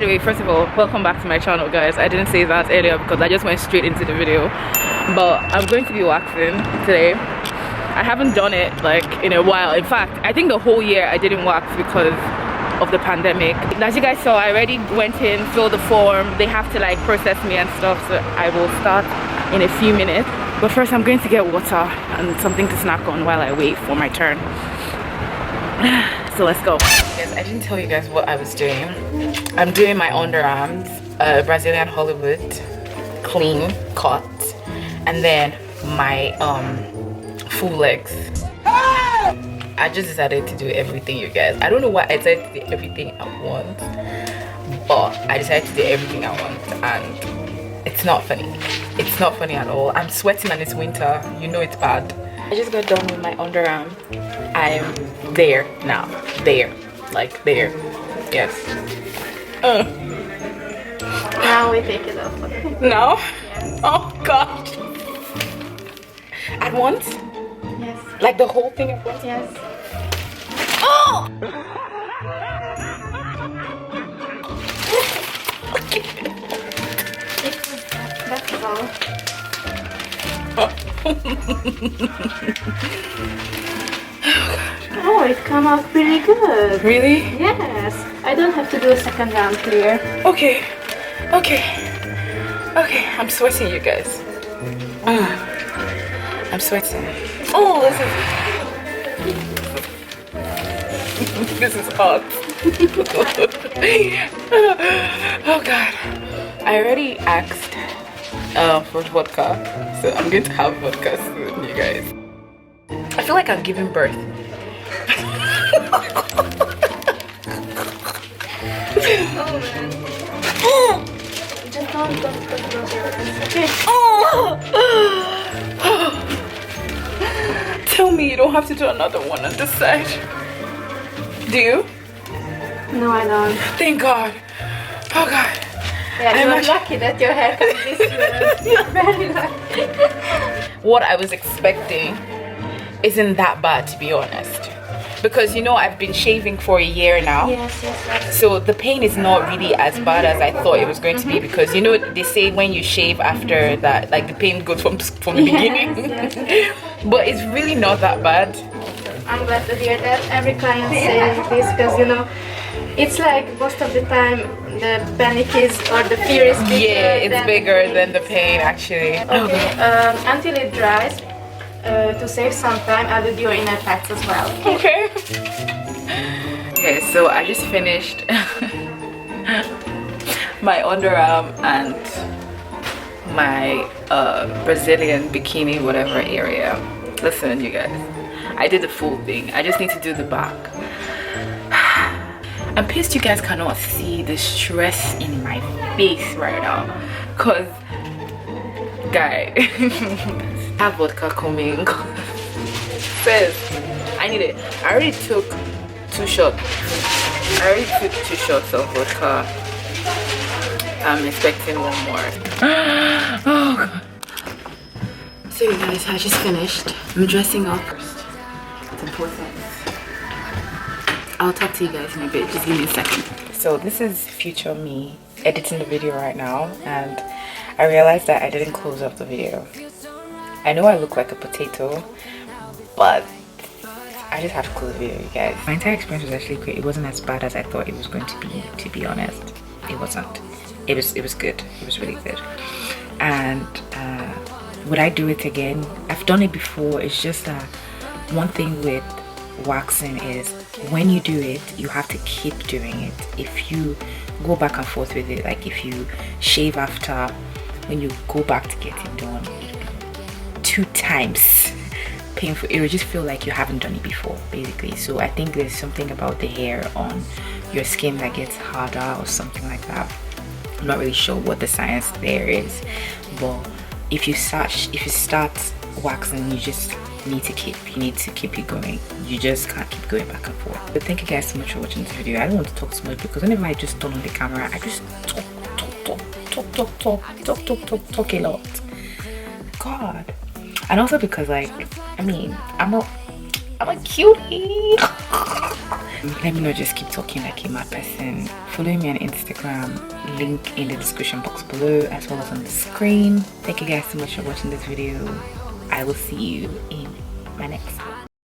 Anyway, first of all, welcome back to my channel, guys. I didn't say that earlier because I just went straight into the video, but I'm going to be waxing today. I haven't done it like in a while. In fact, I think the whole year I didn't wax because of the pandemic. As you guys saw, I already went in, filled the form. They have to like process me and stuff, so I will start in a few minutes. But first I'm going to get water and something to snack on while I wait for my turn. So let's go. Guys, I didn't tell you guys what I was doing. I'm doing my underarms, Brazilian Hollywood clean cut, and then my full legs. I just decided to do everything, you guys. I don't know why I decided to do everything at once, but I decided to do everything at once, and it's not funny. It's not funny at all. I'm sweating and it's winter. You know it's bad. I just got done with my underarm. I'm there now. There. Like there. Yes. Now we take it off. No? Yes. Oh god. At once? Yes. Like the whole thing at once? Yes. Oh! That's all. Oh, it come out pretty good. Really? Yes. I don't have to do a second round here. Okay. Okay. Okay. I'm sweating, you guys. I'm sweating. Oh, this is hot. Oh god. I already asked for vodka, so I'm going to have vodka soon, you guys. I feel like I'm giving birth. Oh man. Just don't okay. Tell me you don't have to do another one on this side. Do you? No, I don't. Thank God. Oh God. Yeah, you're lucky that your hair is this you're very lucky. What I was expecting isn't that bad, to be honest. Because you know I've been shaving for a year now. Yes. So the pain is not really as bad as I thought it was going to be, because you know they say when you shave after that, like the pain goes from the beginning. Yes. But it's really not that bad. I'm glad to hear that. Every client says this because you know it's like most of the time the panic is or the fear is bigger. Yeah, it's bigger than the pain actually. Okay, until it dries, to save some time, I will do your inner parts as well. Okay. Okay, so I just finished my underarm and my Brazilian bikini whatever area. Listen, you guys, I did the full thing. I just need to do the back. I'm pissed you guys cannot see the stress in my face right now, cause guy have vodka coming. Says I need it. I already took 2 shots. I already took 2 shots of vodka. I'm expecting 1 more. Oh god. So you guys, I just finished. I'm dressing up first. It's important. I'll talk to you guys in a bit. Just give me a second. So this is future me editing the video right now, and I realized that I didn't close up the video. I know I look like a potato, but I just have to close the video, you guys. My entire experience was actually great. It wasn't as bad as I thought it was going to be honest. It wasn't. It was good. It was really good. And would I do it again? I've done it before. It's just that one thing with waxing is when you do it, you have to keep doing it. If you go back and forth with it, like if you shave after, when you go back to get it done, 2 times painful. It will just feel like you haven't done it before, basically. So I think there's something about the hair on your skin that gets harder or something like that. I'm not really sure what the science there is, but if you start waxing, you just need to keep it going. You just can't keep going back and forth. But thank you guys so much for watching this video. I don't want to talk so much because whenever I just turn on the camera, I just talk a lot. God. And also because, like, I mean, I'm a cutie. Let me not just keep talking like a mad person. Follow me on Instagram, link in the description box below as well as on the screen. Thank you guys so much for watching this video. I will see you in my next one.